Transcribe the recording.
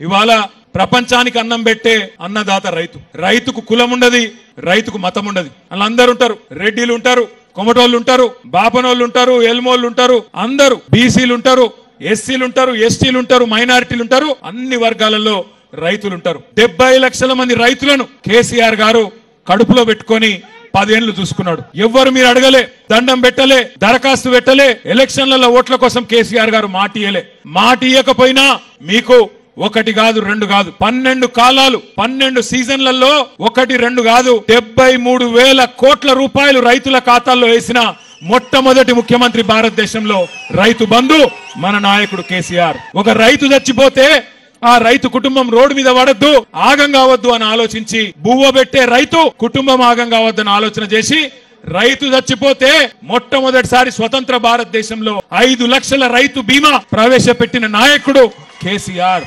ఇవాళ ప్రపంచానికి అన్నం పెట్టే అన్నదాత రైతు. రైతుకు కులం ఉండదు, రైతుకు మతం ఉండదు. వాళ్ళందరూ ఉంటారు. రెడ్డిలు ఉంటారు, కొమటోళ్ళు ఉంటారు, బాపనోళ్ళు ఉంటారు, ఎల్మోళ్ళు ఉంటారు, అందరూ బీసీలు ఉంటారు, ఎస్సీలు ఉంటారు, ఎస్టీలు ఉంటారు, మైనారిటీలు ఉంటారు. అన్ని వర్గాలలో రైతులు ఉంటారు. 70 లక్షల మంది రైతులను కేసీఆర్ గారు కడుపులో పెట్టుకొని 10 ఏళ్లు చూసుకున్నాడు. ఎవ్వరు మీరు అడగలే, దండం పెట్టలే, దరఖాస్తు పెట్టలే. ఎలక్షన్లలో ఓట్ల కోసం కేసీఆర్ గారు మాట ఇయ్యలే. మాట ఇయ్యకపోయినా మీకు 1 కాదు 2 కాదు 12 కాలాలు 12 సీజన్లలో 1 2 కాదు 73,000 కోట్ల రూపాయలు రైతుల ఖాతాల్లో వేసిన మొట్టమొదటి ముఖ్యమంత్రి భారతదేశంలో రైతు బంధు మన నాయకుడు కేసీఆర్. ఒక రైతు చచ్చిపోతే ఆ రైతు కుటుంబం రోడ్డు మీద పడద్దు, ఆగం కావద్దు అని ఆలోచించి బువ్వ పెట్టే రైతు కుటుంబం ఆగం కావద్దని ఆలోచన చేసి రైతు చచ్చిపోతే మొట్టమొదటిసారి స్వతంత్ర భారతదేశంలో 5 లక్షల రైతు బీమా ప్రవేశపెట్టిన నాయకుడు కేసీఆర్.